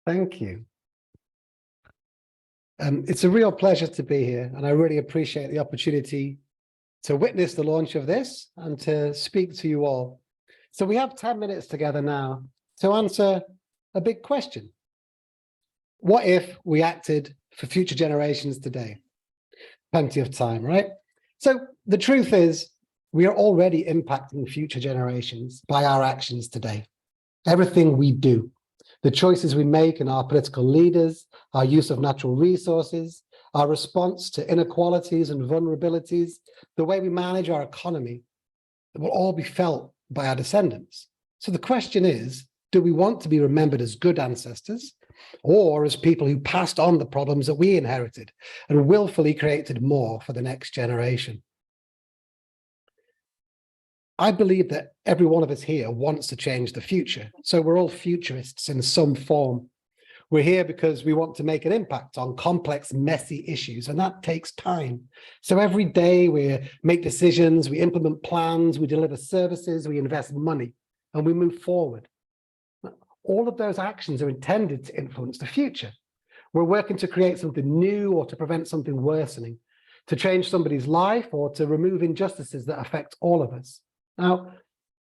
Thank you. It's a real pleasure to be here, and I really appreciate the opportunity to witness the launch of this and to speak to you all. So we have 10 minutes together now to answer a big question. What if we acted for future generations today? Plenty of time, right? So the truth is, we are already impacting future generations by our actions today. Everything we do, the choices we make in our political leaders, our use of natural resources, our response to inequalities and vulnerabilities, the way we manage our economy, it will all be felt by our descendants. So the question is, do we want to be remembered as good ancestors, or as people who passed on the problems that we inherited and willfully created more for the next generation? I believe that every one of us here wants to change the future. So we're all futurists in some form. We're here because we want to make an impact on complex, messy issues, and that takes time. So every day we make decisions, we implement plans, we deliver services, we invest money, and we move forward. All of those actions are intended to influence the future. We're working to create something new or to prevent something worsening, to change somebody's life or to remove injustices that affect all of us. Now,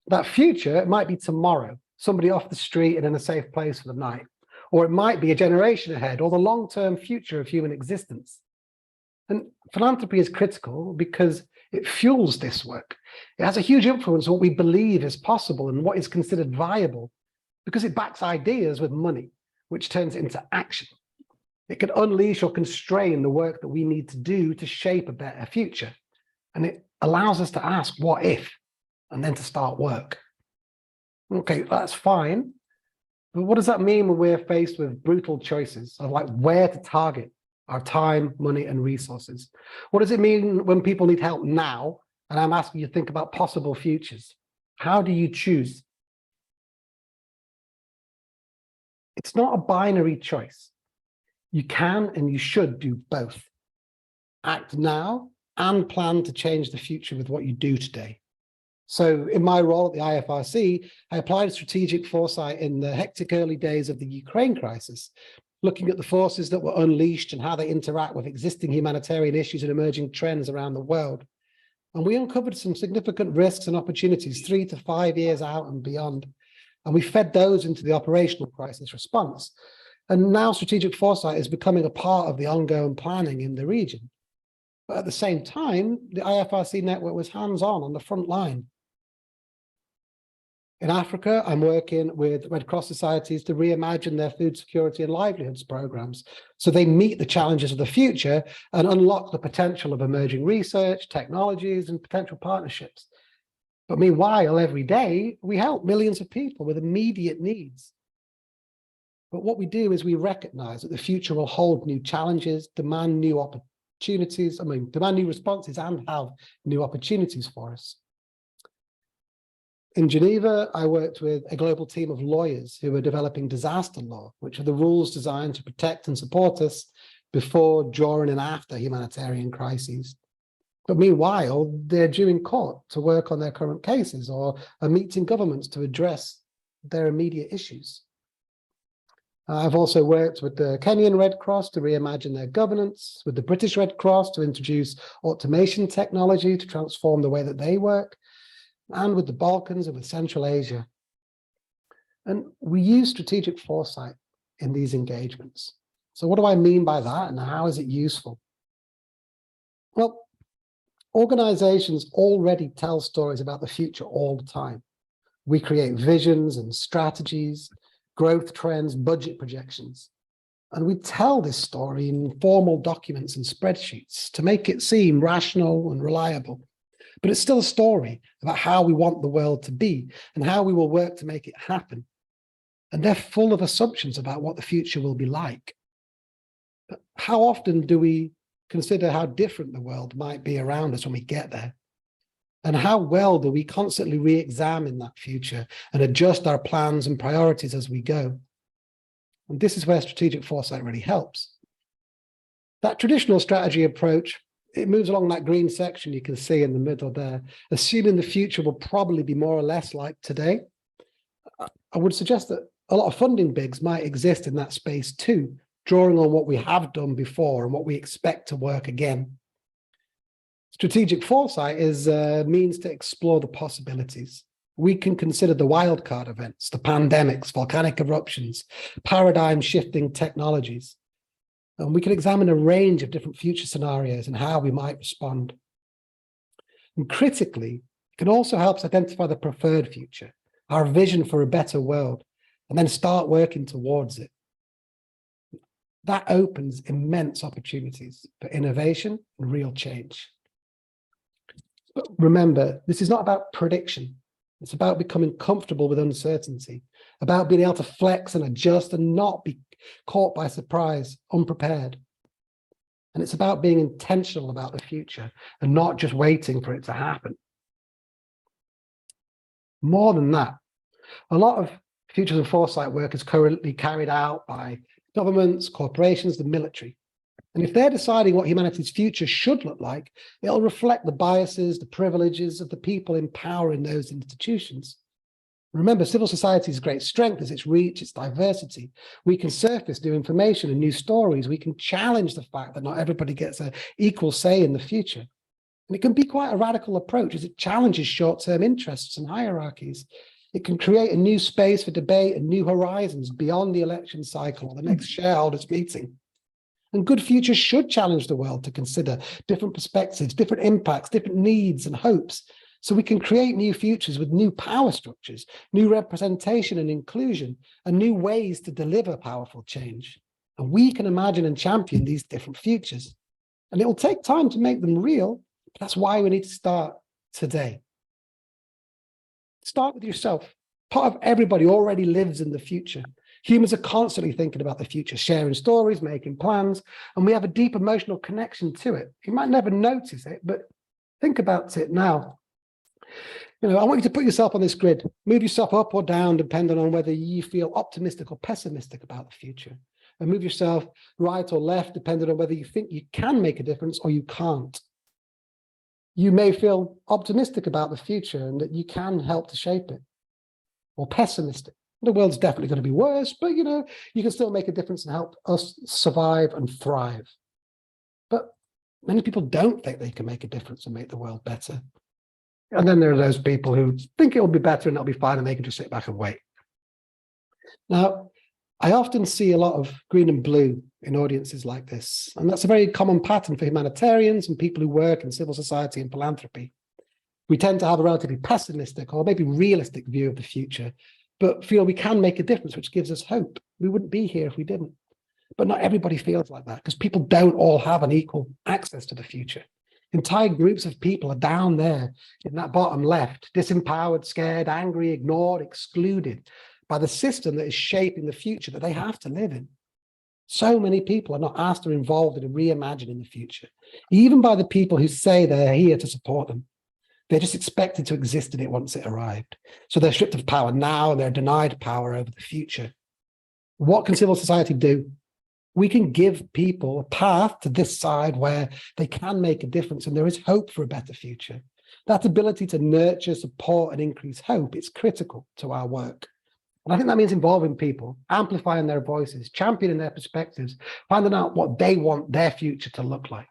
that future, it might be tomorrow, somebody off the street and in a safe place for the night, or it might be a generation ahead, or the long-term future of human existence. And philanthropy is critical because it fuels this work. It has a huge influence on what we believe is possible and what is considered viable, because it backs ideas with money, which turns it into action. It can unleash or constrain the work that we need to do to shape a better future. And it allows us to ask, what if? And then to start work. Okay, that's fine. But what does that mean when we're faced with brutal choices of like where to target our time, money, and resources? What does it mean when people need help now? And I'm asking you to think about possible futures. How do you choose? It's not a binary choice. You can and you should do both. Act now and plan to change the future with what you do today. So in my role at the IFRC, I applied strategic foresight in the hectic early days of the Ukraine crisis, looking at the forces that were unleashed and how they interact with existing humanitarian issues and emerging trends around the world. And we uncovered some significant risks and opportunities 3 to 5 years out and beyond. And we fed those into the operational crisis response. And now strategic foresight is becoming a part of the ongoing planning in the region. But at the same time, the IFRC network was hands-on on the front line. In Africa, I'm working with Red Cross societies to reimagine their food security and livelihoods programs so they meet the challenges of the future and unlock the potential of emerging research, technologies, and potential partnerships. But meanwhile, every day, we help millions of people with immediate needs. But what we do is we recognize that the future will hold new challenges, demand new opportunities, demand new responses and have new opportunities for us. In Geneva, I worked with a global team of lawyers who were developing disaster law, which are the rules designed to protect and support us before, during, and after humanitarian crises. But meanwhile, they're due in court to work on their current cases or are meeting governments to address their immediate issues. I've also worked with the Kenyan Red Cross to reimagine their governance, with the British Red Cross to introduce automation technology to transform the way that they work, and with the Balkans and with Central Asia. And we use strategic foresight in these engagements. So what do I mean by that, and how is it useful? Well, organizations already tell stories about the future all the time. We create visions and strategies, growth trends, budget projections. And we tell this story in formal documents and spreadsheets to make it seem rational and reliable. But it's still a story about how we want the world to be and how we will work to make it happen. And they're full of assumptions about what the future will be like. But how often do we consider how different the world might be around us when we get there? And how well do we constantly re-examine that future and adjust our plans and priorities as we go? And this is where strategic foresight really helps. That traditional strategy approach, it moves along that green section you can see in the middle there, assuming the future will probably be more or less like today. I would suggest that a lot of funding bigs might exist in that space too, drawing on what we have done before and what we expect to work again. Strategic foresight is a means to explore the possibilities. We can consider the wildcard events, the pandemics, volcanic eruptions, paradigm-shifting technologies. And we can examine a range of different future scenarios and how we might respond. And critically, it can also help us identify the preferred future, our vision for a better world, and then start working towards it. That opens immense opportunities for innovation and real change. But remember, this is not about prediction. It's about becoming comfortable with uncertainty, about being able to flex and adjust and not be caught by surprise, unprepared. And it's about being intentional about the future and not just waiting for it to happen. More than that, a lot of futures and foresight work is currently carried out by governments, corporations, the military. And if they're deciding what humanity's future should look like, it'll reflect the biases, the privileges of the people in power in those institutions. Remember, civil society's great strength is its reach, its diversity. We can surface new information and new stories. We can challenge the fact that not everybody gets an equal say in the future. And it can be quite a radical approach as it challenges short-term interests and hierarchies. It can create a new space for debate and new horizons beyond the election cycle or the next shareholders meeting. And good futures should challenge the world to consider different perspectives, different impacts, different needs and hopes, so we can create new futures with new power structures, new representation and inclusion, and new ways to deliver powerful change. And we can imagine and champion these different futures. And it will take time to make them real, but that's why we need to start today. Start with yourself. Part of everybody already lives in the future. Humans are constantly thinking about the future, sharing stories, making plans, and we have a deep emotional connection to it. You might never notice it, but think about it now. I want you to put yourself on this grid, move yourself up or down, depending on whether you feel optimistic or pessimistic about the future, and move yourself right or left, depending on whether you think you can make a difference or you can't. You may feel optimistic about the future and that you can help to shape it, or pessimistic. The world's definitely going to be worse, but you can still make a difference and help us survive and thrive. But many people don't think they can make a difference and make the world better. And then there are those people who think it'll be better and it'll be fine and they can just sit back and wait. Now, I often see a lot of green and blue in audiences like this, and that's a very common pattern for humanitarians and people who work in civil society and philanthropy. We tend to have a relatively pessimistic or maybe realistic view of the future, but feel we can make a difference, which gives us hope. We wouldn't be here if we didn't. But not everybody feels like that because people don't all have an equal access to the future. Entire groups of people are down there in that bottom left, disempowered, scared, angry, ignored, excluded by the system that is shaping the future that they have to live in. So many people are not asked or involved in reimagining the future, even by the people who say they're here to support them. They're just expected to exist in it once it arrived. So they're stripped of power now and they're denied power over the future. What can civil society do? We can give people a path to this side where they can make a difference and there is hope for a better future. That ability to nurture, support, and increase hope is critical to our work. And I think that means involving people, amplifying their voices, championing their perspectives, finding out what they want their future to look like.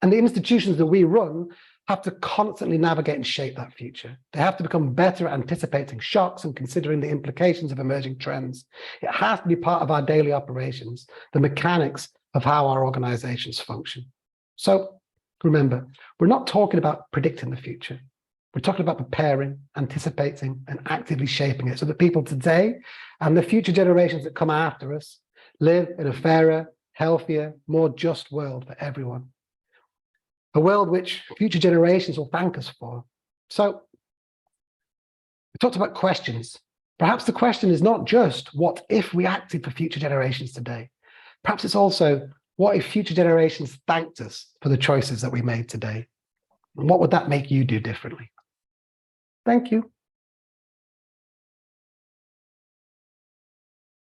And the institutions that we run have to constantly navigate and shape that future. They have to become better at anticipating shocks and considering the implications of emerging trends. It has to be part of our daily operations, the mechanics of how our organizations function. So remember, we're not talking about predicting the future. We're talking about preparing, anticipating, and actively shaping it so that people today and the future generations that come after us live in a fairer, healthier, more just world for everyone. A world which future generations will thank us for. So we talked about questions. Perhaps the question is not just what if we acted for future generations today? Perhaps it's also what if future generations thanked us for the choices that we made today? And what would that make you do differently? Thank you.